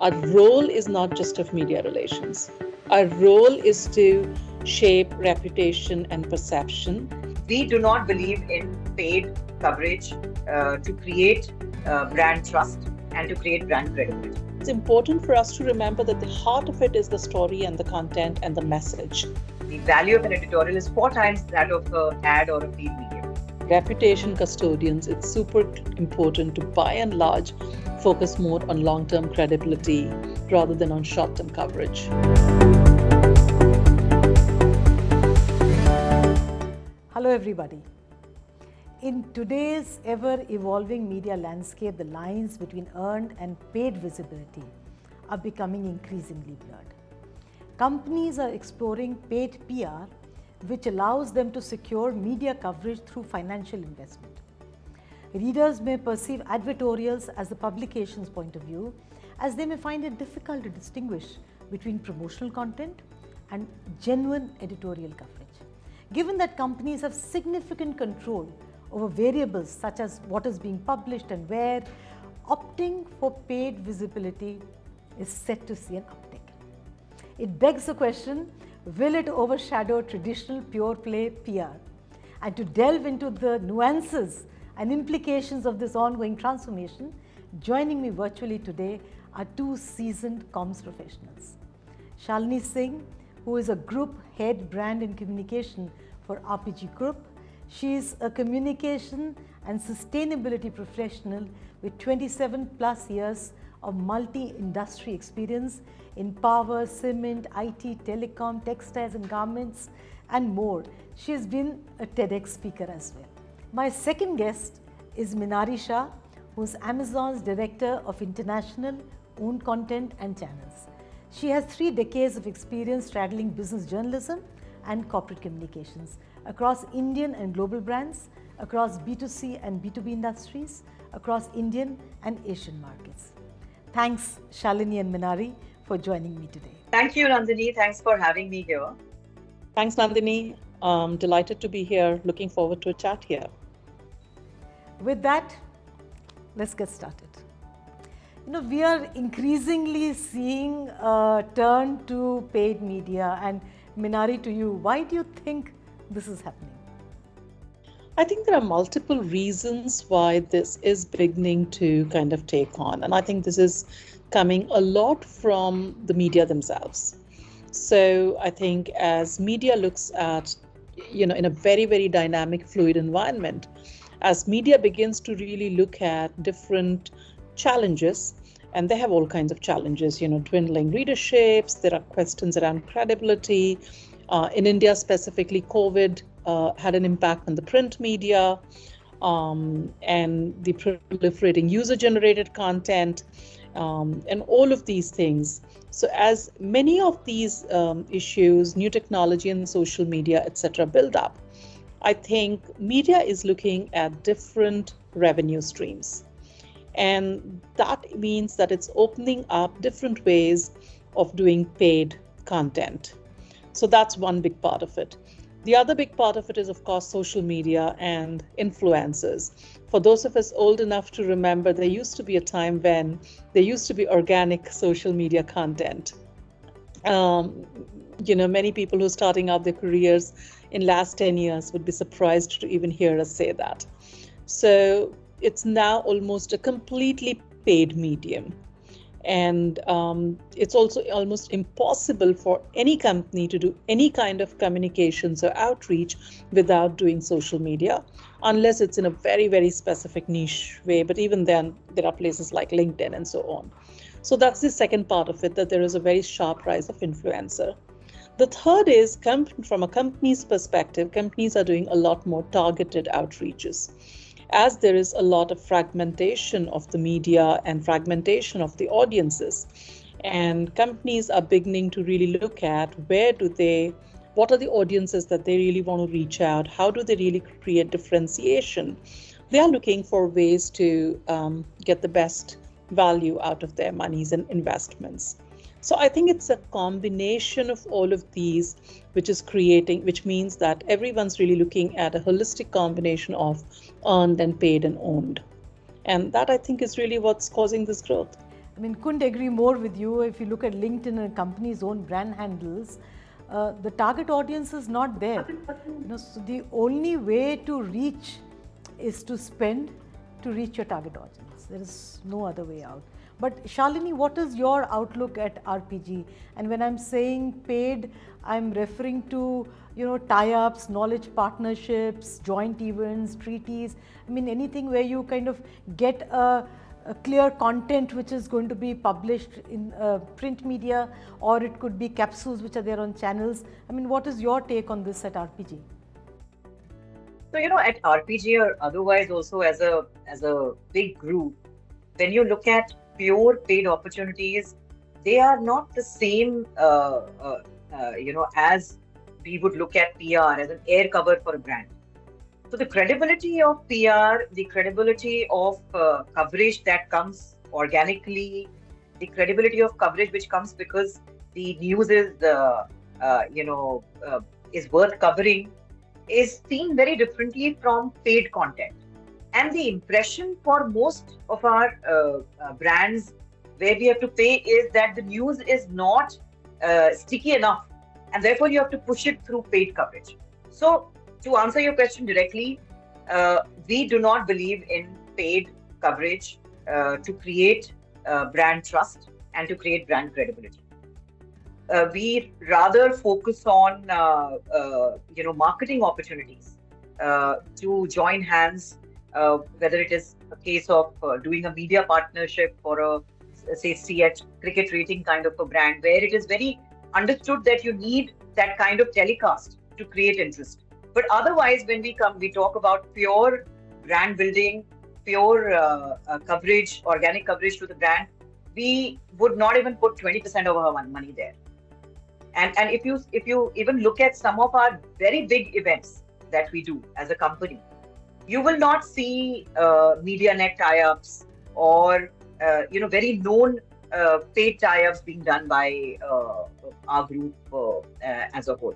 Our role is not just of media relations. Our role is to shape reputation and perception. We do not believe in paid coverage to create brand trust and to create brand credibility. It's important for us to remember that the heart of it is the story and the content and the message. The value of an editorial is 4 times that of an ad or a paid medium. Reputation custodians, it's super important to, by and large, focus more on long-term credibility rather than on short-term coverage. Hello everybody. In today's ever-evolving media landscape, the lines between earned and paid visibility are becoming increasingly blurred. Companies are exploring paid PR, which allows them to secure media coverage through financial investment. Readers may perceive advertorials as the publication's point of view, as they may find it difficult to distinguish between promotional content and genuine editorial coverage. Given that companies have significant control over variables such as what is being published and where, opting for paid visibility is set to see an uptick. It begs the question, will it overshadow traditional pure play PR? And to delve into the nuances and implications of this ongoing transformation, joining me virtually today are two seasoned comms professionals. Shalini Singh, who is a group head brand and communication for RPG Group. She is a communication and sustainability professional with 27 plus years of multi-industry experience in power, cement, IT, telecom, textiles and garments and more. She has been a TEDx speaker as well. My second guest is Minari Shah, who is Amazon's Director of International Owned Content and Channels. She has 3 decades of experience straddling business journalism and corporate communications across Indian and global brands, across B2C and B2B industries, across Indian and Asian markets. Thanks, Shalini and Minari, for joining me today. Thank you, Nandini. Thanks for having me here. Thanks, Nandini. Delighted to be here. Looking forward to a chat here. With that, let's get started. We are increasingly seeing a turn to paid media, and Minari, to you, why do you think this is happening? I think there are multiple reasons why this is beginning to kind of take on. And I think this is coming a lot from the media themselves. So I think as media looks at, in a very, very dynamic, fluid environment, as media begins to really look at different challenges, and they have all kinds of challenges, dwindling readerships, there are questions around credibility. In India specifically, COVID had an impact on the print media and the proliferating user-generated content and all of these things. So as many of these issues, new technology and social media, etc., build up, I think media is looking at different revenue streams. And that means that it's opening up different ways of doing paid content. So that's one big part of it. The other big part of it is, of course, social media and influencers. For those of us old enough to remember, there used to be a time when there used to be organic social media content. Many people who are starting out their careers in last 10 years would be surprised to even hear us say that. So it's now almost a completely paid medium. And it's also almost impossible for any company to do any kind of communications or outreach without doing social media, unless it's in a very, very specific niche way. But even then, there are places like LinkedIn and so on. So that's the second part of it, that there is a very sharp rise of influencer. The third is, from a company's perspective, companies are doing a lot more targeted outreaches. As there is a lot of fragmentation of the media and fragmentation of the audiences, and companies are beginning to really look at what are the audiences that they really want to reach out, how do they really create differentiation. They are looking for ways to get the best value out of their monies and investments. So I think it's a combination of all of these, which means that everyone's really looking at a holistic combination of earned and paid and owned. And that, I think, is really what's causing this growth. I mean, couldn't agree more with you. If you look at LinkedIn and a company's own brand handles, the target audience is not there. So the only way to reach is to spend to reach your target audience. There is no other way out. But Shalini, what is your outlook at RPG? And when I'm saying paid, I'm referring to tie-ups, knowledge partnerships, joint events, treaties. I mean, anything where you kind of get a clear content which is going to be published in print media, or it could be capsules which are there on channels. I mean, what is your take on this at RPG? So, at RPG or otherwise also as a big group, when you look at pure paid opportunities, they are not the same, as we would look at PR as an air cover for a brand. So the credibility of PR, the credibility of coverage that comes organically, the credibility of coverage which comes because the news is worth covering, is seen very differently from paid content. And the impression for most of our brands where we have to pay is that the news is not sticky enough, and therefore you have to push it through paid coverage. So to answer your question directly, we do not believe in paid coverage to create brand trust and to create brand credibility. We rather focus on marketing opportunities to join hands, whether it is a case of doing a media partnership for a CH cricket rating kind of a brand, where it is very understood that you need that kind of telecast to create interest. But otherwise, when we talk about pure brand building, pure coverage, organic coverage to the brand, we would not even put 20% of our money there. And if you even look at some of our very big events that we do as a company, you will not see MediaNet tie-ups or very known paid tie-ups being done by our group as a whole.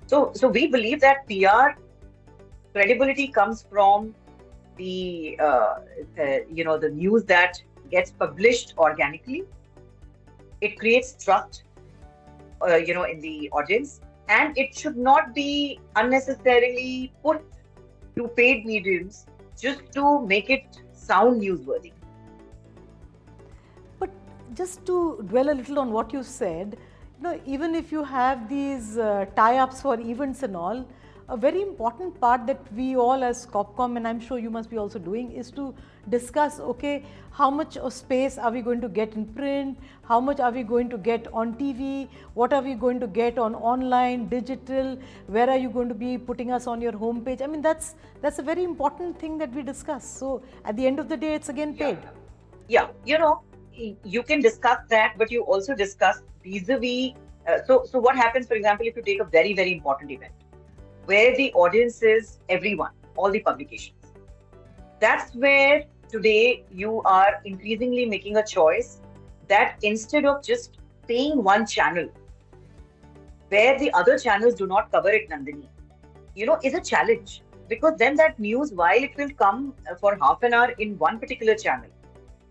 So we believe that PR credibility comes from the the news that gets published organically. It creates trust, in the audience, and it should not be unnecessarily put to paid mediums just to make it sound newsworthy. But just to dwell a little on what you said, even if you have these tie-ups for events and all, a very important part that we all as Corpcom, and I'm sure you must be also doing, is to discuss, okay, how much of space are we going to get in print, how much are we going to get on TV, what are we going to get on online, digital, where are you going to be putting us on your homepage? I mean, that's a very important thing that we discuss. So at the end of the day, it's again paid. Yeah, you can discuss that, but you also discuss vis-a-vis. So what happens, for example, if you take a very, very important event where the audience is everyone, all the publications, that's where today you are increasingly making a choice that instead of just paying one channel where the other channels do not cover it, Nandini, is a challenge, because then that news, while it will come for half an hour in one particular channel,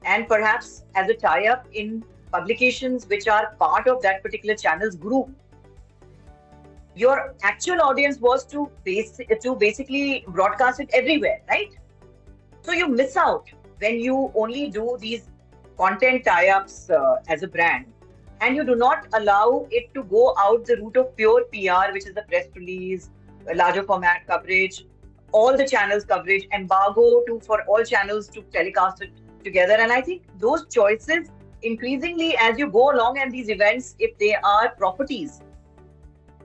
and perhaps as a tie-up in publications which are part of that particular channel's group, your actual audience was to basically broadcast it everywhere, right? So you miss out when you only do these content tie-ups as a brand, and you do not allow it to go out the route of pure PR, which is the press release, larger format coverage, all the channels coverage, embargo for all channels to telecast it together. And I think those choices increasingly as you go along, and these events, if they are properties,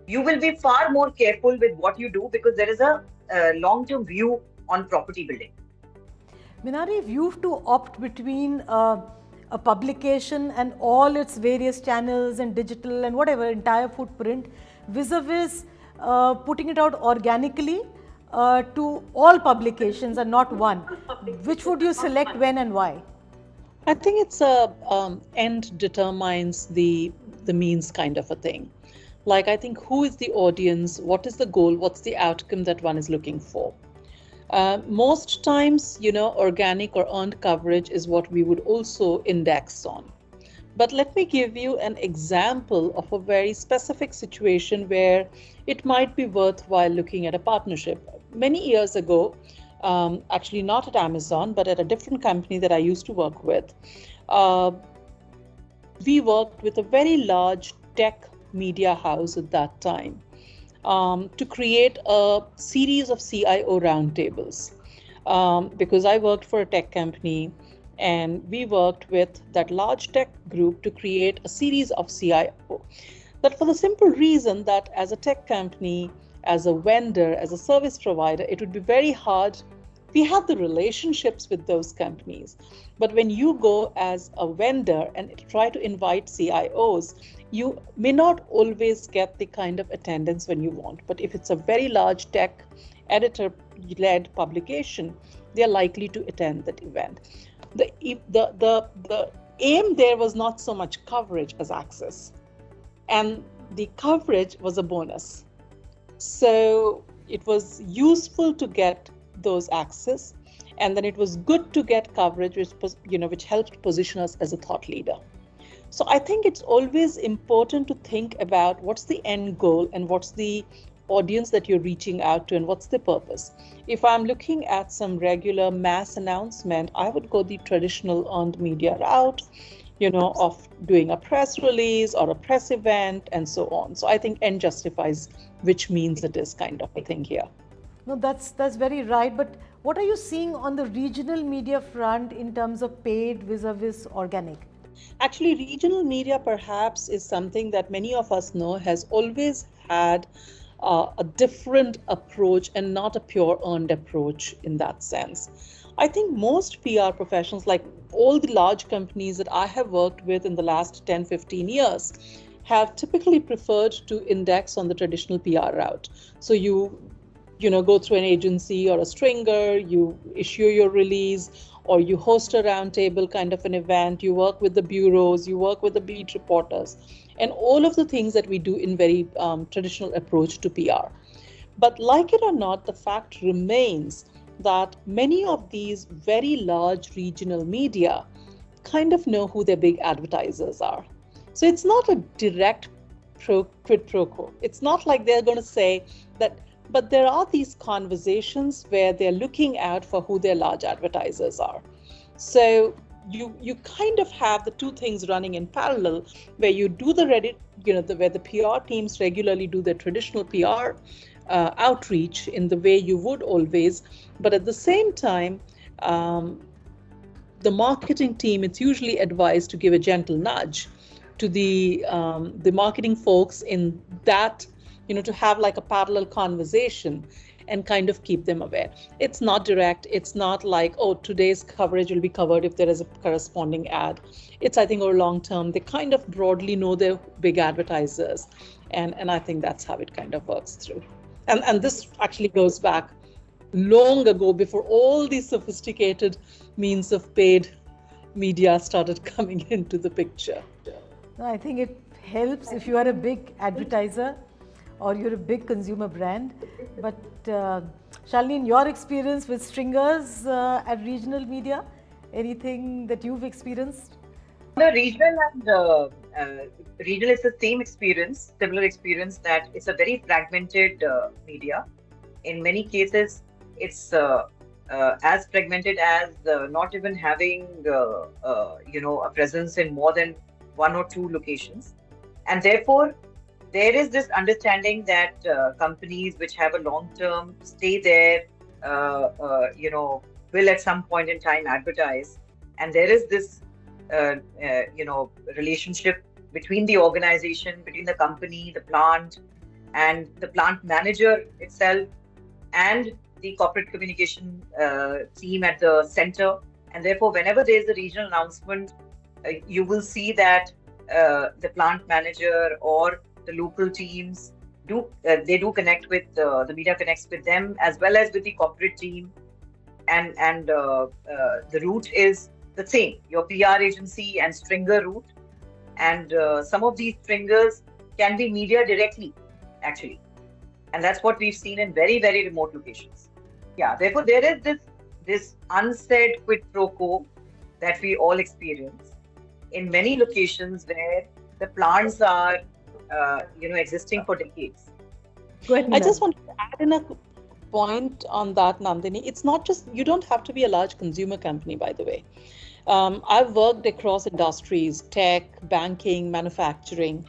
you will be far more careful with what you do, because there is a long-term view on property building. Minari, if you have to opt between a publication and all its various channels and digital and whatever, entire footprint, vis-a-vis putting it out organically to all publications and not one, which would you select, when and why? I think it's end determines the means kind of a thing. Like, I think, who is the audience, what is the goal, what's the outcome that one is looking for? Most times, organic or earned coverage is what we would also index on. But let me give you an example of a very specific situation where it might be worthwhile looking at a partnership. Many years ago, actually not at Amazon, but at a different company that I used to work with, uh, we worked with a very large tech media house at that time to create a series of CIO roundtables. Because I worked for a tech company and we worked with that large tech group to create a series of CIO. That for the simple reason that as a tech company, as a vendor, as a service provider, it would be very hard. We have the relationships with those companies, but when you go as a vendor and try to invite CIOs, you may not always get the kind of attendance when you want. But if it's a very large tech editor led publication, they are likely to attend that event. The aim there was not so much coverage as access, and the coverage was a bonus. So it was useful to get those access, and then it was good to get coverage, which helped position us as a thought leader. So I think it's always important to think about what's the end goal and what's the audience that you're reaching out to and what's the purpose. If I'm looking at some regular mass announcement, I would go the traditional earned media route, of doing a press release or a press event and so on. So I think end justifies which means it is kind of a thing here. No, that's very right. But what are you seeing on the regional media front in terms of paid vis-a-vis organic? Actually, regional media perhaps is something that many of us know has always had a different approach and not a pure earned approach in that sense. I think most PR professionals, like all the large companies that I have worked with in the last 10, 15 years, have typically preferred to index on the traditional PR route. So you go through an agency or a stringer, you issue your release, or you host a roundtable kind of an event, you work with the bureaus, you work with the beat reporters, and all of the things that we do in very traditional approach to PR. But like it or not, the fact remains that many of these very large regional media kind of know who their big advertisers are. So it's not a direct quid pro quo. It's not like they're going to say that, but there are these conversations where they're looking out for who their large advertisers are. So you kind of have the two things running in parallel, where you do where the PR teams regularly do their traditional PR outreach in the way you would always, but at the same time, the marketing team, it's usually advised to give a gentle nudge to the marketing folks in that, to have like a parallel conversation and kind of keep them aware. It's not direct. It's not like, oh, today's coverage will be covered if there is a corresponding ad. It's, I think, over long term, they kind of broadly know their big advertisers. And I think that's how it kind of works through. And this actually goes back long ago, before all these sophisticated means of paid media started coming into the picture. No, I think it helps if you are a big advertiser or you're a big consumer brand. But Shalini, in your experience with stringers at regional media, anything that you've experienced? The regional and regional is the same experience, similar experience, that it's a very fragmented media. In many cases, it's as fragmented as not even having a presence in more than one or two locations. And therefore, there is this understanding that companies which have a long-term stay there, will at some point in time advertise. And there is this, relationship between the organization, between the company, the plant, and the plant manager itself, and the corporate communication team at the center. And therefore, whenever there is a regional announcement, you will see that the plant manager or the local teams do connect with the media, connects with them as well as with the corporate team, and the route is the same, your PR agency and stringer route. And some of these stringers can be media directly, actually, and that's what we've seen in very, very remote locations. Yeah, therefore there is this unsaid quid pro quo that we all experience in many locations where the plants are, existing for decades. Go ahead, I just Minari. want to add in a point on that, Nandini. It's not just, you don't have to be a large consumer company, by the way. I've worked across industries, tech, banking, manufacturing,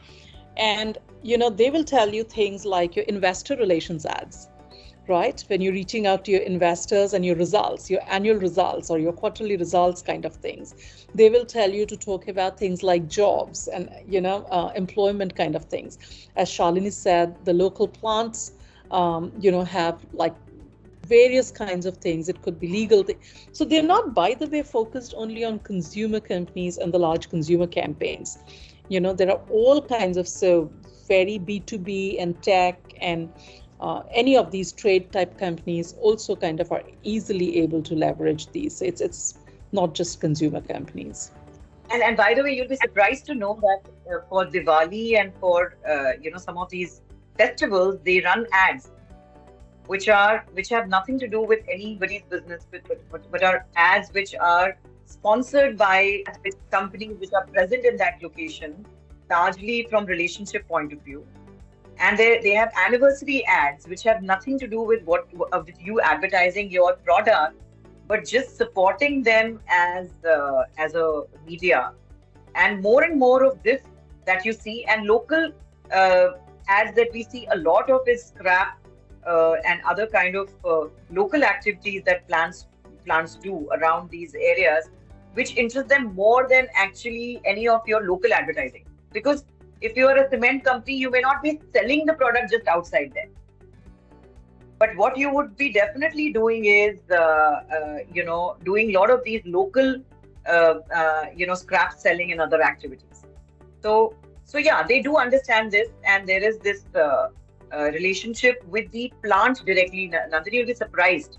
and they will tell you things like your investor relations ads, right? When you're reaching out to your investors and your results, your annual results or your quarterly results kind of things, they will tell you to talk about things like jobs and employment kind of things. As Shalini said, the local plants have like various kinds of things. It could be legal so they're not, by the way, focused only on consumer companies and the large consumer campaigns. There are all kinds of, so very B2B and tech and any of these trade type companies also kind of are easily able to leverage these. It's not just consumer companies. And by the way, you'll be surprised to know that for Diwali and for some of these festivals, they run ads which have nothing to do with anybody's business, but are ads which are sponsored by companies which are present in that location, largely from relationship point of view. And they have anniversary ads which have nothing to do with with you advertising your product, but just supporting them as a media. And more of this that you see, and local ads that we see a lot of is scrap and other kind of local activities that plants do around these areas, which interest them more than actually any of your local advertising. Because if you are a cement company, you may not be selling the product just outside there. But what you would be definitely doing is, doing a lot of these local, scrap selling and other activities. So yeah, they do understand this, and there is this relationship with the plant directly. Nandini, you'll be surprised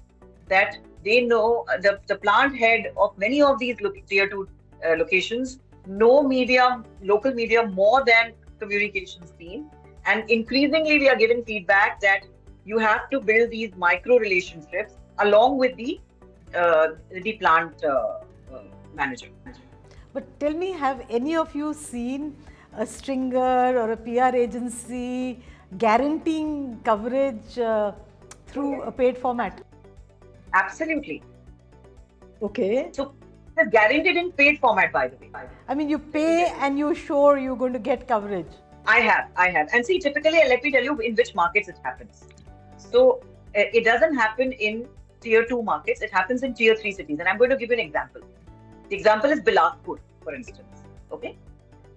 that they know the plant head of many of these tier 2 locations know local media more than communications team. And increasingly, we are given feedback that you have to build these micro relationships along with the plant manager. But tell me, have any of you seen a stringer or a PR agency guaranteeing coverage through a paid format? Absolutely. Okay. So it's guaranteed in paid format, by the way. I mean, you pay and you're sure you're going to get coverage. I have. And see, typically, let me tell you in which markets it happens. So it doesn't happen in tier 2 markets. It happens in tier 3 cities. And I'm going to give you an example. The example is Bilaspur, for instance. Okay.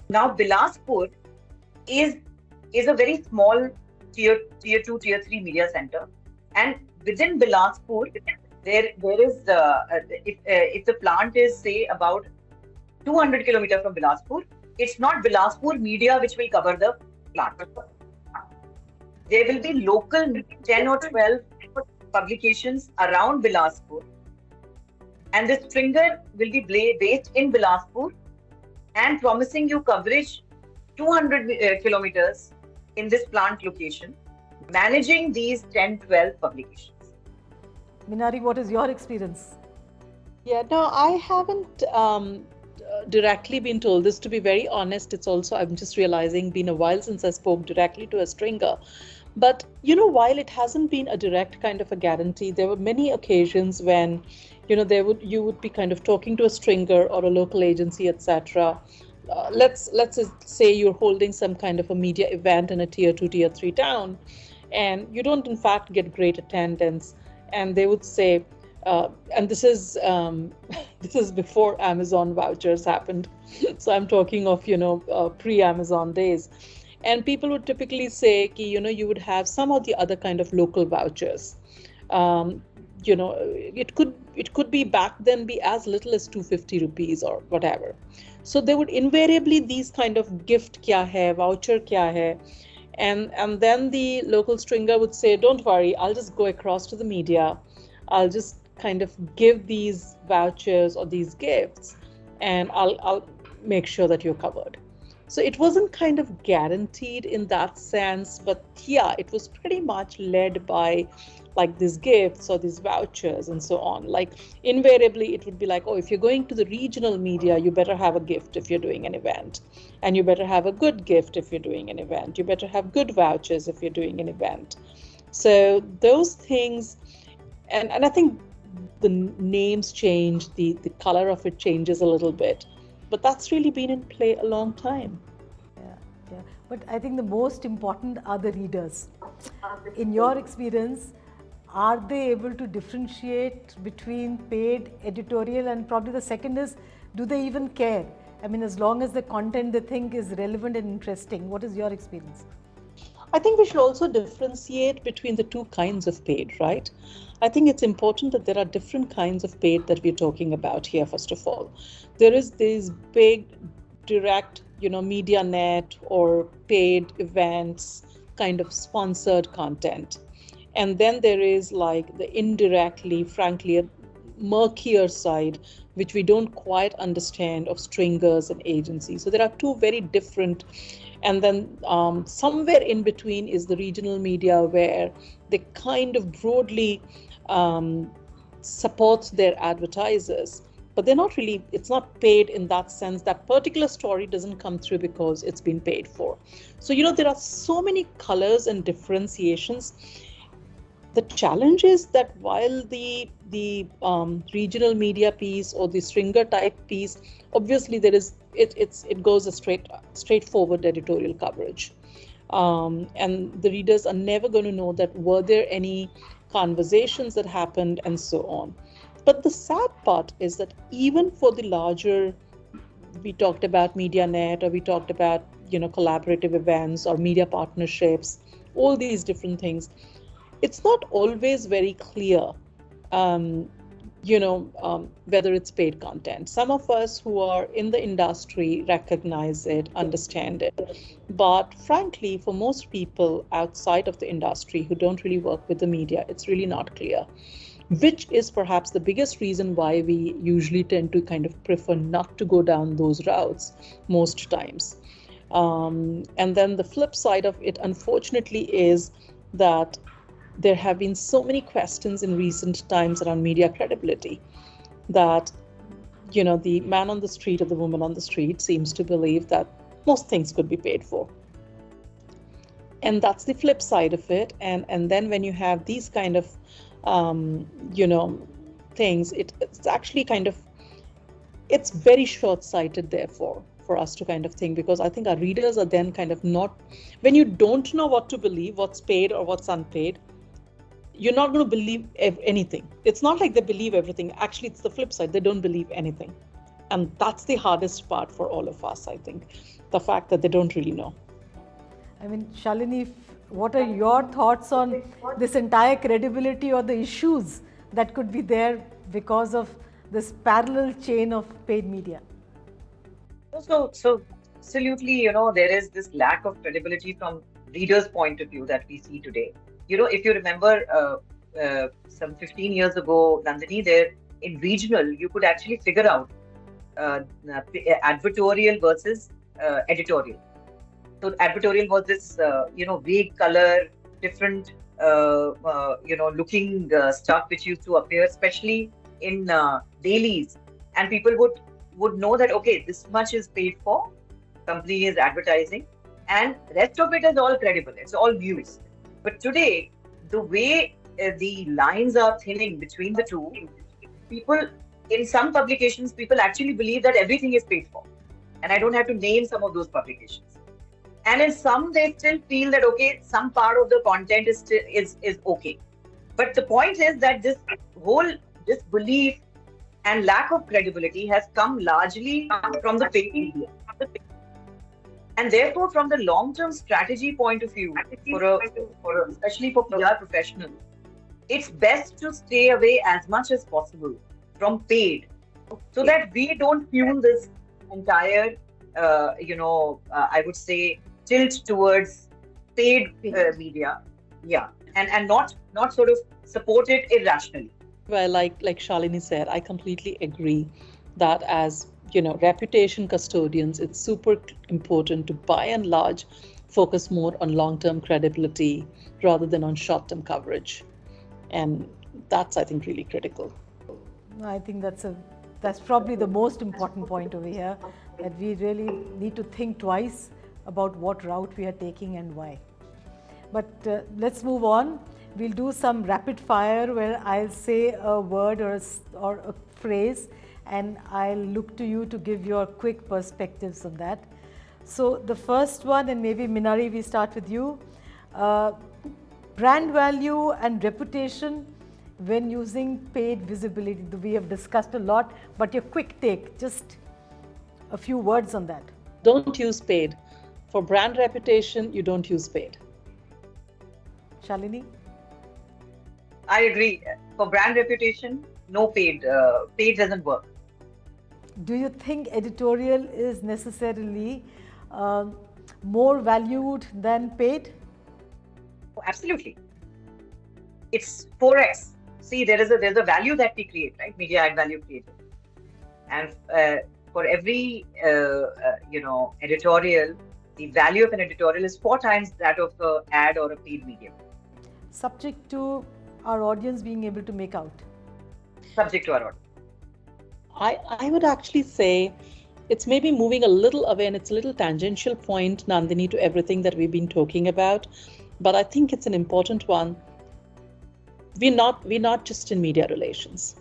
Now, Bilaspur is a very small tier 2, tier 3 media center. And within Bilaspur, there is, if the plant is, say, about 200 kilometers from Bilaspur, it's not Bilaspur media which will cover the plant. There will be local 10 or 12 publications around Bilaspur, and the stringer will be based in Bilaspur and promising you coverage 200 kilometers in this plant location, managing these 10-12 publications. Minari, what is your experience? Yeah, no, I haven't directly been told this, to be very honest. It's also, I'm just realizing, been a while since I spoke directly to a stringer. But, while it hasn't been a direct kind of a guarantee, there were many occasions when, you would be kind of talking to a stringer or a local agency, etc. Let's say you're holding some kind of a media event in a tier 2, tier 3 town, and you don't in fact get great attendance. And they would say, and this is before Amazon vouchers happened. So I'm talking of, pre-Amazon days. And people would typically say, you would have some of the other kind of local vouchers. It could be back then be as little as 250 rupees or whatever. So they would invariably these kind of gift kya hai, voucher kya hai. And then the local stringer would say, don't worry, I'll just go across to the media. I'll just kind of give these vouchers or these gifts, and I'll make sure that you're covered. So it wasn't kind of guaranteed in that sense, but yeah, it was pretty much led by like these gifts or these vouchers and so on. Like invariably it would be like, oh, if you're going to the regional media, you better have a gift if you're doing an event, and you better have a good gift if you're doing an event, you better have good vouchers if you're doing an event. So those things, and I think the names change, the color of it changes a little bit, but that's really been in play a long time. Yeah. But I think the most important are the readers. In your experience, are they able to differentiate between paid, editorial, and probably the second is, do they even care? I mean, as long as the content they think is relevant and interesting, what is your experience? I think we should also differentiate between the two kinds of paid, right? I think it's important that there are different kinds of paid that we're talking about here, first of all. There is these big, direct, media net or paid events, kind of sponsored content. And then there is like the indirectly, frankly, murkier side, which we don't quite understand, of stringers and agencies. So there are two very different. And then somewhere in between is the regional media, where they kind of broadly support their advertisers, but they're not really, it's not paid in that sense. That particular story doesn't come through because it's been paid for. So, there are so many colors and differentiations. The challenge is that while the regional media piece or the stringer type piece, obviously there is, it goes a straightforward editorial coverage, and the readers are never going to know that were there any conversations that happened and so on. But the sad part is that even for the larger, we talked about MediaNet, or we talked about collaborative events or media partnerships, all these different things, it's not always very clear whether it's paid content. Some of us who are in the industry recognize it, understand it. But frankly, for most people outside of the industry who don't really work with the media, it's really not clear, which is perhaps the biggest reason why we usually tend to kind of prefer not to go down those routes most times. And then the flip side of it, unfortunately, is that there have been so many questions in recent times around media credibility that, the man on the street or the woman on the street seems to believe that most things could be paid for. And that's the flip side of it. And then when you have these kind of, things, it's actually kind of, it's very short-sighted, therefore, for us to kind of think, because I think our readers are then kind of not, when you don't know what to believe, what's paid or what's unpaid, you're not going to believe anything. It's not like they believe everything. Actually, it's the flip side. They don't believe anything. And that's the hardest part for all of us, I think. The fact that they don't really know. I mean, Shalini, what are your thoughts on this entire credibility or the issues that could be there because of this parallel chain of paid media? So absolutely, there is this lack of credibility from readers' point of view that we see today. If you remember some 15 years ago, Nandini, there in regional, you could actually figure out advertorial versus editorial. So advertorial was this, vague color, different, looking stuff which used to appear, especially in dailies, and people would know that, okay, this much is paid for, company is advertising, and rest of it is all credible. It's all news. But today, the way the lines are thinning between the two, people, in some publications, people actually believe that everything is paid for. And I don't have to name some of those publications. And in some, they still feel that, okay, some part of the content is okay. But the point is that this belief and lack of credibility has come largely from the paid media. And therefore, from the long-term strategy point of view, especially for PR professionals, it's best to stay away as much as possible from paid, so that we don't fuel this entire, I would say, tilt towards paid media, and not sort of support it irrationally. Well, like Shalini said, I completely agree that as reputation custodians, it's super important to, by and large, focus more on long-term credibility rather than on short-term coverage. And that's, I think, really critical. I think that's probably the most important point over here, that we really need to think twice about what route we are taking and why. But let's move on. We'll do some rapid fire where I'll say a word or a phrase, and I'll look to you to give your quick perspectives on that. So the first one, and maybe Minari, we start with you. Brand value and reputation when using paid visibility. We have discussed a lot, but your quick take, just a few words on that. Don't use paid. For brand reputation, you don't use paid. Shalini? I agree. For brand reputation, no paid. Paid doesn't work. Do you think editorial is necessarily more valued than paid? Absolutely. It's 4x. See, there's a value that we create, right? Media add value created. And for every editorial, the value of an editorial is 4 times that of an ad or a paid medium. Subject to our audience being able to make out. Subject to our audience. I would actually say it's maybe moving a little away, and it's a little tangential point, Nandini, to everything that we've been talking about. But I think it's an important one. We're not just in media relations.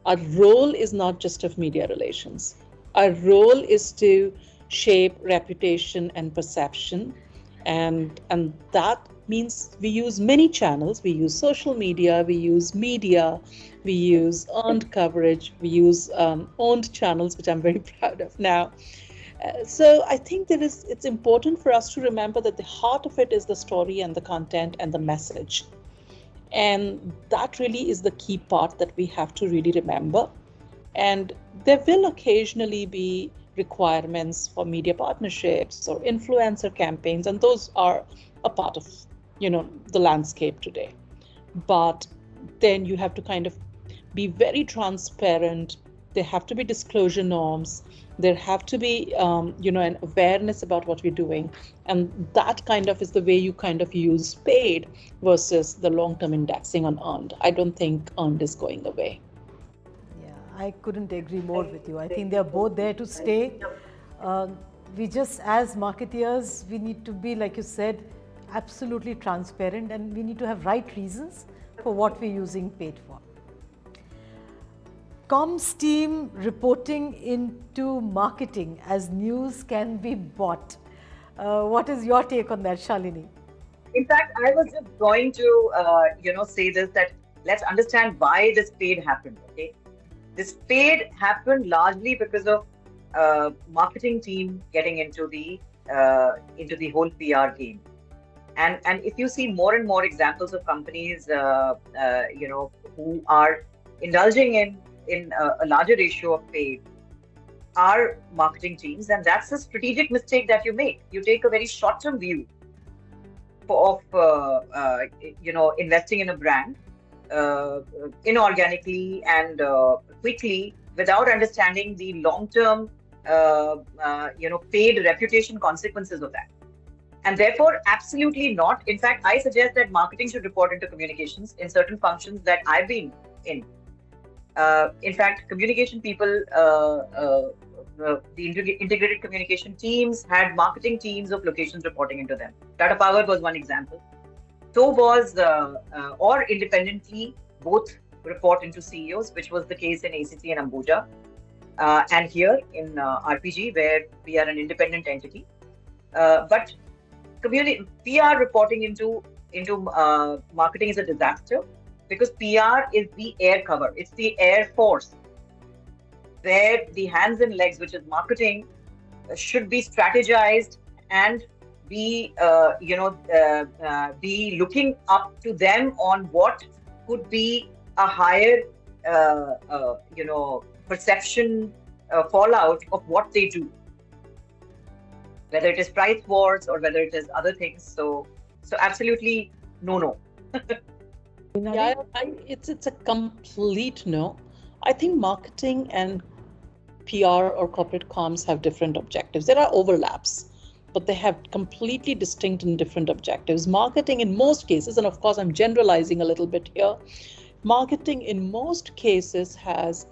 Our role is not just of media relations. Our role is to shape reputation and perception, and that means we use many channels. We use social media, we use media, we use earned coverage, we use owned channels, which I'm very proud of now. So I think it's important for us to remember that the heart of it is the story and the content and the message. And that really is the key part that we have to really remember. And there will occasionally be requirements for media partnerships or influencer campaigns, and those are a part of the landscape today. But then you have to kind of be very transparent. There have to be disclosure norms. There have to be an awareness about what we're doing, and that kind of is the way you kind of use paid versus the long-term indexing on earned. I don't think earned is going away. Yeah, I couldn't agree more with you. I think they're both there to stay. We just, as marketeers, we need to be, like you said, absolutely transparent, and we need to have right reasons for what we're using paid for. Comms team reporting into marketing as news can be bought. What is your take on that, Shalini? In fact, I was just going to, say this, that let's understand why this paid happened. Okay, this paid happened largely because of marketing team getting into the whole PR game. And if you see more and more examples of companies, who are indulging in a larger ratio of paid, are marketing teams, and that's a strategic mistake that you make. You take a very short-term view of investing in a brand inorganically and quickly, without understanding the long-term paid reputation consequences of that. And therefore, absolutely not. In fact, I suggest that marketing should report into communications in certain functions that I've been in. In fact, communication people, the integrated communication teams had marketing teams of locations reporting into them. Tata Power was one example. So was, or independently, both report into CEOs, which was the case in ACC and Ambuja. And here in RPG, where we are an independent entity. But PR reporting into marketing is a disaster, because PR is the air cover. It's the air force, where the hands and legs, which is marketing, should be strategized and be looking up to them on what could be a higher perception fallout of what they do, whether it is price wars or whether it is other things. So absolutely no. Yeah, it's a complete no. I think marketing and PR or corporate comms have different objectives. There are overlaps, but they have completely distinct and different objectives. Marketing in most cases, and of course I'm generalizing a little bit here, marketing in most cases has,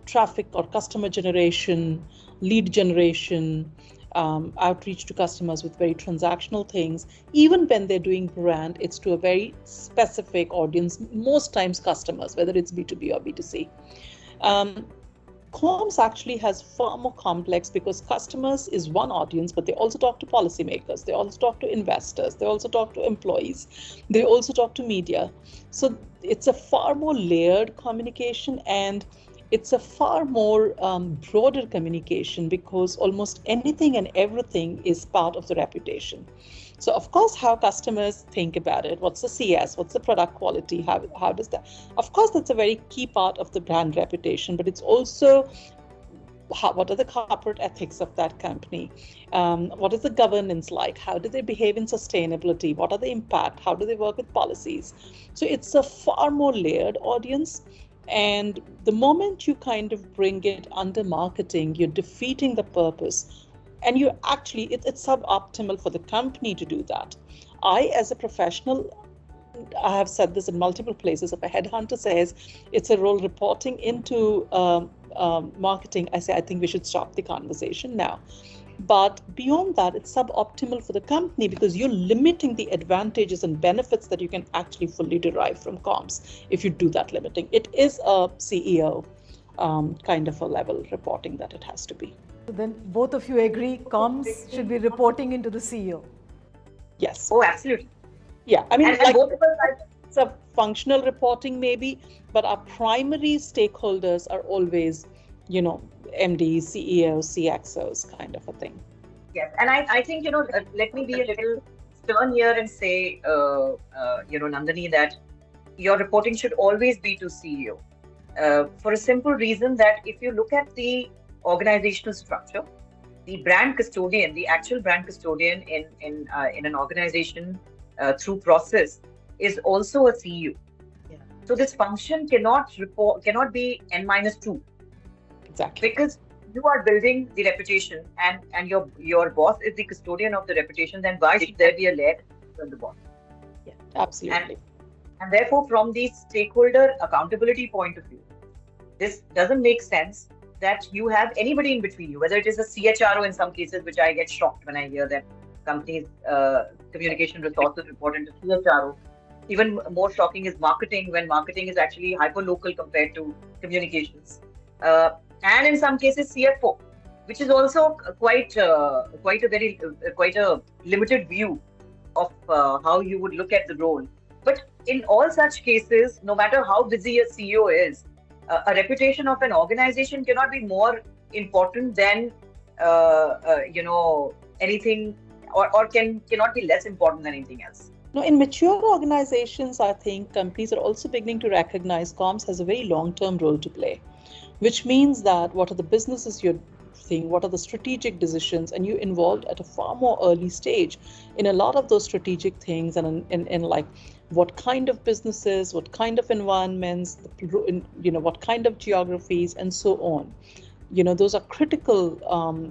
traffic or customer generation, lead generation, outreach to customers with very transactional things. Even when they're doing brand, it's to a very specific audience, most times customers, whether it's B2B or B2C. Comms actually has far more complex, because customers is one audience, but they also talk to policymakers, they also talk to investors, they also talk to employees, they also talk to media. So it's a far more layered communication, and it's a far more broader communication, because almost anything and everything is part of the reputation. So of course, how customers think about it, what's the CS, what's the product quality, how does that, of course, that's a very key part of the brand reputation, but it's also what are the corporate ethics of that company? What is the governance like? How do they behave in sustainability? What are the impact? How do they work with policies? So it's a far more layered audience. And the moment you kind of bring it under marketing, you're defeating the purpose. And you're actually, it's suboptimal for the company to do that. I, as a professional, I have said this in multiple places. If a headhunter says it's a role reporting into marketing, I say, I think we should stop the conversation now. But beyond that, it's suboptimal for the company, because you're limiting the advantages and benefits that you can actually fully derive from comms if you do that limiting. It is a CEO kind of a level reporting that it has to be. So then both of you agree comms should be reporting into the CEO? Yes. Oh, absolutely. Yeah, I mean, and both of us, it's a functional reporting maybe, but our primary stakeholders are always, MDs, CEOs, CXOs, kind of a thing. Yes, and I think, let me be a little stern here and say, Nandini, that your reporting should always be to CEO. For a simple reason that if you look at the organizational structure, the brand custodian, the actual brand custodian in an organization through process is also a CEO. Yeah. So this function cannot be N-2. Exactly. Because you are building the reputation, and your boss is the custodian of the reputation, then why should there be a layer on the boss? Yeah, absolutely. And therefore, from the stakeholder accountability point of view, this doesn't make sense that you have anybody in between you, whether it is a CHRO in some cases, which I get shocked when I hear that companies' communication resources report into CHRO. Even more shocking is marketing, when marketing is actually hyper-local compared to communications. And in some cases, CFO, which is also quite a limited view of how you would look at the role. But in all such cases, no matter how busy a CEO is, a reputation of an organization cannot be more important than anything, or cannot be less important than anything else. No, in mature organizations, I think companies are also beginning to recognize comms has a very long-term role to play, which means that what are the businesses you're seeing, what are the strategic decisions, and you're involved at a far more early stage in a lot of those strategic things, and in like what kind of businesses, what kind of environments, what kind of geographies, and so on. Those are critical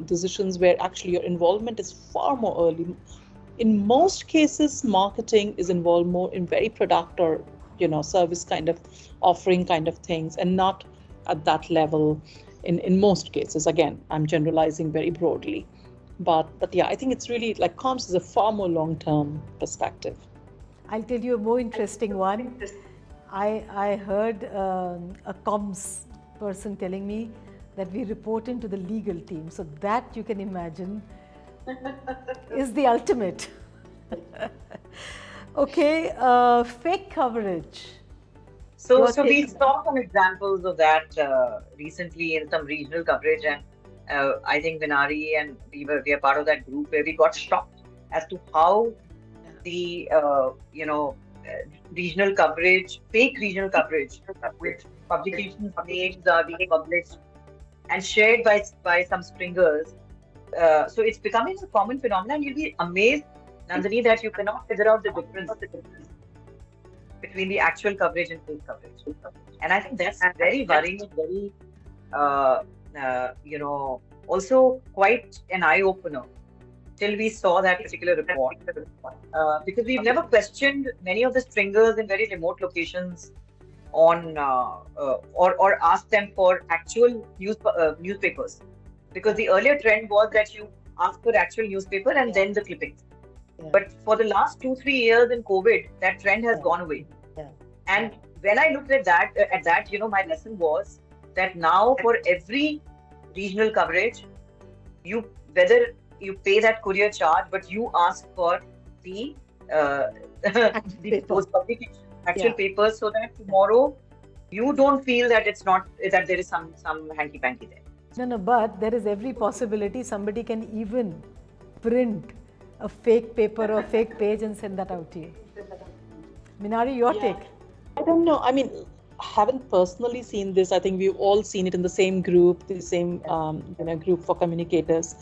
decisions where actually your involvement is far more early. In most cases, marketing is involved more in very product or service kind of offering kind of things, and not at that level in most cases. Again, I'm generalizing very broadly, but yeah, I think it's really like comms is a far more long-term perspective. I'll tell you a more interesting one. I heard a comms person telling me that we report into the legal team, so that you can imagine is the ultimate. Okay, fake coverage. So we saw some examples of that recently in some regional coverage, and I think Minari and we are part of that group where we got shocked as to how the regional coverage, fake regional coverage, with publications names are being published and shared by some stringers. So it's becoming a common phenomenon. You'll be amazed, Nandini, that you cannot figure out the difference between the actual coverage and fake coverage. And I think that's very worrying, very also quite an eye-opener till we saw that particular report. Because we've never questioned many of the stringers in very remote locations on or asked them for actual newspapers. Because the earlier trend was that you ask for actual newspaper and then the clippings. But for the last 2-3 years in COVID, that trend has gone away. And when I looked at that, my lesson was that now for every regional coverage, whether you pay that courier charge, but you ask for the those publication actual papers, so that tomorrow you don't feel that it's not that there is some hanky panky there. No, but there is every possibility somebody can even print a fake paper or fake page and send that out to you. Minari, your take? I don't know. I mean, I haven't personally seen this. I think we've all seen it in the same group, the same group for communicators,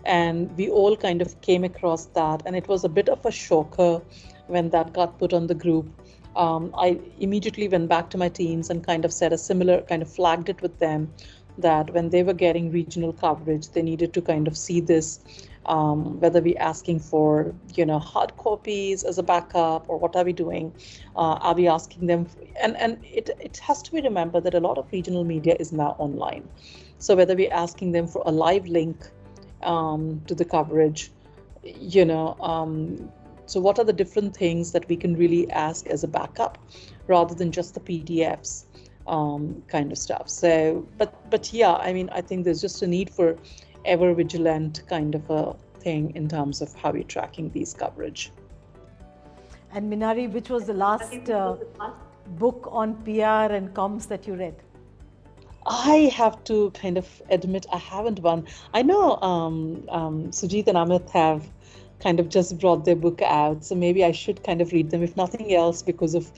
and we all kind of came across that, and it was a bit of a shocker when that got put on the group. I immediately went back to my teams and kind of said a similar, kind of flagged it with them, that when they were getting regional coverage, they needed to kind of see this, whether we're asking for, hard copies as a backup, or what are we doing? Are we asking them? And it has to be remembered that a lot of regional media is now online. So whether we're asking them for a live link to the coverage, so what are the different things that we can really ask as a backup rather than just the PDFs kind of stuff. So, but yeah, I mean, I think there's just a need for ever vigilant kind of a thing in terms of how we're tracking these coverage. And Minari, which was the last book on PR and comms that you read? I have to kind of admit I haven't one. I know Sujit and Amit have kind of just brought their book out, so maybe I should kind of read them, if nothing else, because of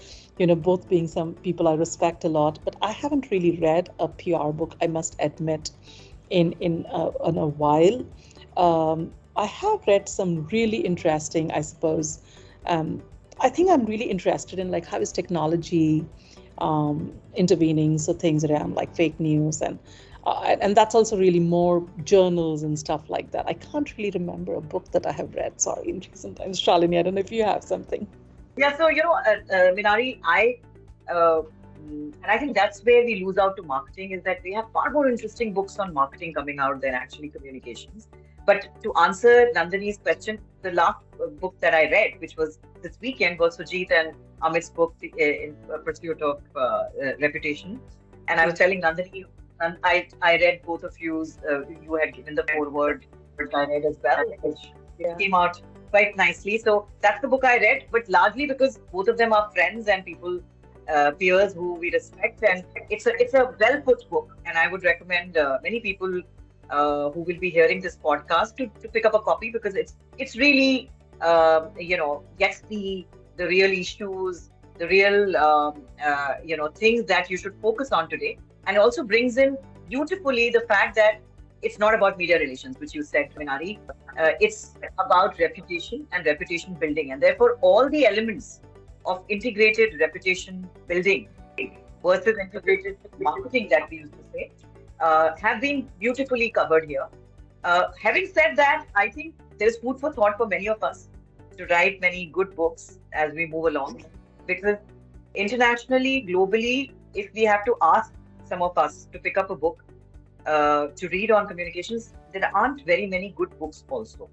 both being some people I respect a lot. But I haven't really read a PR book, I must admit, in a while. I have read some really interesting, I suppose. I think I'm really interested in, like, how is technology intervening, so things around like fake news, and that's also really more journals and stuff like that. I can't really remember a book that I have read, sorry, in recent times. Shalini, I don't know if you have something. Yeah, so Minari, and I think that's where we lose out to marketing, is that we have far more interesting books on marketing coming out than actually communications. But to answer Nandini's question, the last book that I read, which was this weekend, was Sujit and Amit's book, In Pursuit of Reputation. And I was telling Nandini, and I read both of you's, you had given the foreword, which I read as well, which came out quite nicely. So that's the book I read, but largely because both of them are friends and people, peers who we respect. And it's a well put book. And I would recommend many people who will be hearing this podcast to pick up a copy, because it's really, gets the real issues, the real, things that you should focus on today. And also brings in beautifully the fact that it's not about media relations, which you said, Minari. It's about reputation and reputation building. And therefore, all the elements of integrated reputation building versus integrated marketing that we used to say have been beautifully covered here. Having said that, I think there's food for thought for many of us to write many good books as we move along. Because internationally, globally, if we have to ask some of us to pick up a book to read on communications, there aren't very many good books also.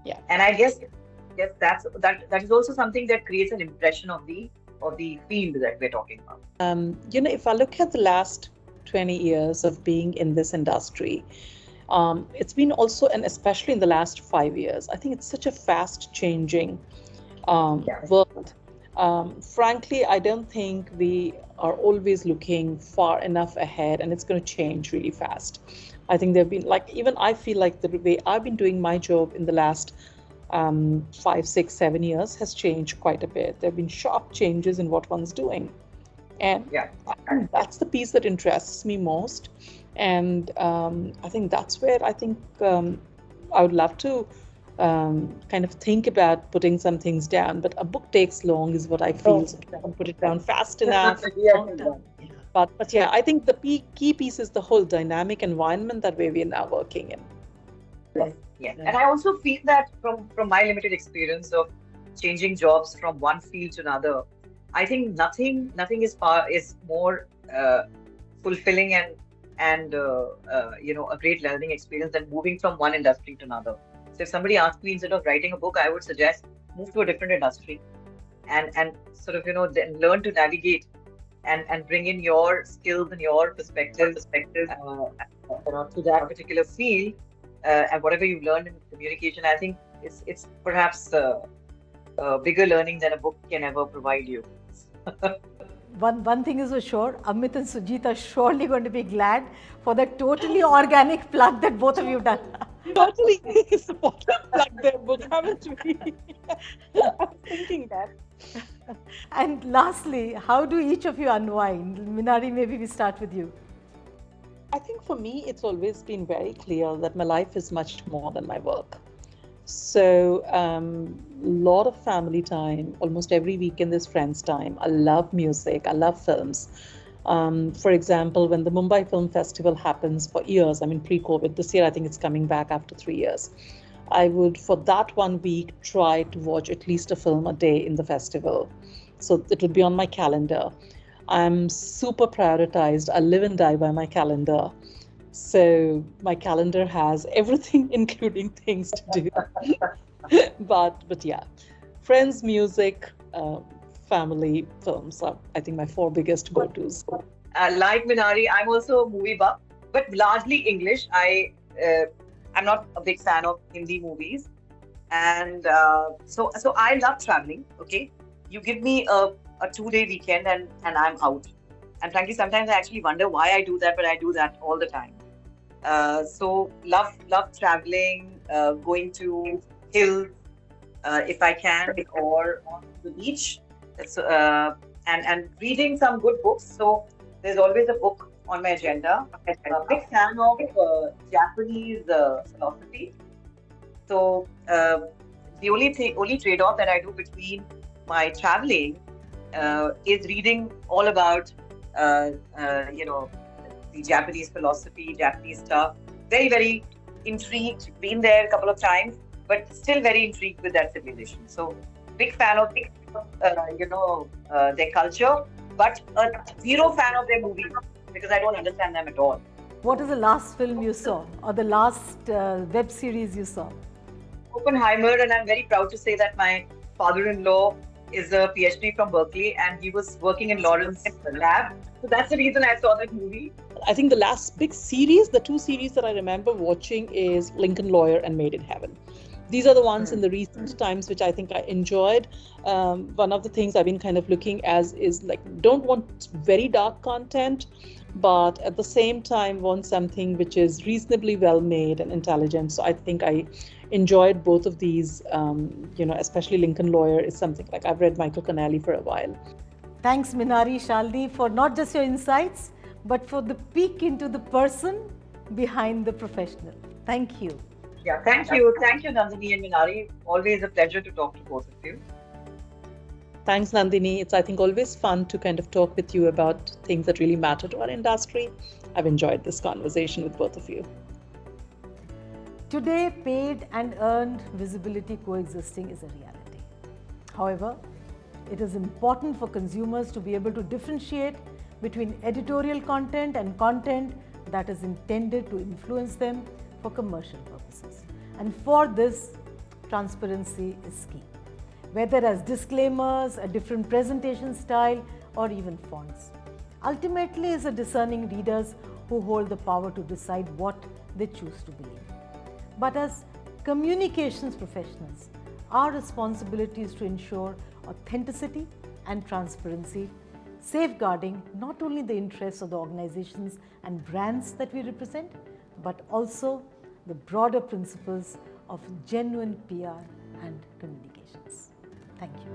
Yeah. And I guess that is also something that creates an impression of the field that we're talking about. If I look at the last 20 years of being in this industry, it's been also, and especially in the last 5 years, I think it's such a fast changing world. Frankly, I don't think we are always looking far enough ahead, and it's going to change really fast. I think there've been, like, even I feel like the way I've been doing my job in the last 5, 6, 7 years has changed quite a bit. There have been sharp changes in what one's doing. And that's the piece that interests me most. And I think that's where I think I would love to kind of think about putting some things down. But a book takes long is what I feel. So I can put it down fast enough. But yeah, I think the key piece is the whole dynamic environment that we are now working in. Yes, yes. And I also feel that from my limited experience of changing jobs from one field to another, I think nothing is more fulfilling and a great learning experience than moving from one industry to another. So if somebody asked me, instead of writing a book, I would suggest move to a different industry and sort of then learn to navigate and bring in your skills and your perspectives to that particular field, and whatever you've learned in communication, I think it's perhaps bigger learning than a book can ever provide you. One thing is for sure, Amit and Sujit are surely going to be glad for the totally organic plug that both of you have done. Totally supportive like their book, haven't we? I was thinking that. And lastly, how do each of you unwind? Minari, maybe we start with you. I think for me, it's always been very clear that my life is much more than my work. So, lot of family time, almost every weekend there's friends time. I love music, I love films. For example, when the Mumbai Film Festival happens for years, I mean pre-COVID, this year I think it's coming back after 3 years. I would, for that 1 week, try to watch at least a film a day in the festival. So it would be on my calendar. I'm super prioritized. I live and die by my calendar. So my calendar has everything, including things to do. but yeah, friends, music, family, films are, I think, my 4 biggest go-tos. Like Minari, I'm also a movie buff, but largely English. I'm not a big fan of Hindi movies, and so I love traveling. Okay, you give me a 2-day weekend and I'm out. And frankly, sometimes I actually wonder why I do that, but I do that all the time. So love traveling, going to hills if I can, or on the beach. And reading some good books. So there's always a book on my agenda. I'm a big fan of Japanese philosophy. So the only trade-off that I do between my traveling is reading all about the Japanese philosophy, Japanese stuff. Very, very intrigued. Been there a couple of times, but still very intrigued with that civilization. So big fan of their culture, but a zero fan of their movies because I don't understand them at all. What is the last film you saw, or the last web series you saw? Oppenheimer, and I'm very proud to say that my father-in-law is a PhD from Berkeley, and he was working in Lawrence's lab. So that's the reason I saw that movie. I think the last big series, the 2 series that I remember watching is Lincoln Lawyer and Made in Heaven. These are the ones in the recent times which I think I enjoyed. One of the things I've been kind of looking as is like, don't want very dark content, but at the same time want something which is reasonably well made and intelligent. So I think I enjoyed both of these, especially Lincoln Lawyer is something like I've read Michael Connelly for a while. Thanks Minari, Shalini, for not just your insights, but for the peek into the person behind the professional. Thank you. Yeah, thank you. Thank you, Nandini and Minari. Always a pleasure to talk to both of you. Thanks, Nandini. It's, I think, always fun to kind of talk with you about things that really matter to our industry. I've enjoyed this conversation with both of you. Today, paid and earned visibility coexisting is a reality. However, it is important for consumers to be able to differentiate between editorial content and content that is intended to influence them for commercial purposes. And for this, transparency is key. Whether as disclaimers, a different presentation style, or even fonts. Ultimately, it's the discerning readers who hold the power to decide what they choose to believe. But as communications professionals, our responsibility is to ensure authenticity and transparency, safeguarding not only the interests of the organizations and brands that we represent, but also the broader principles of genuine PR and communications. Thank you.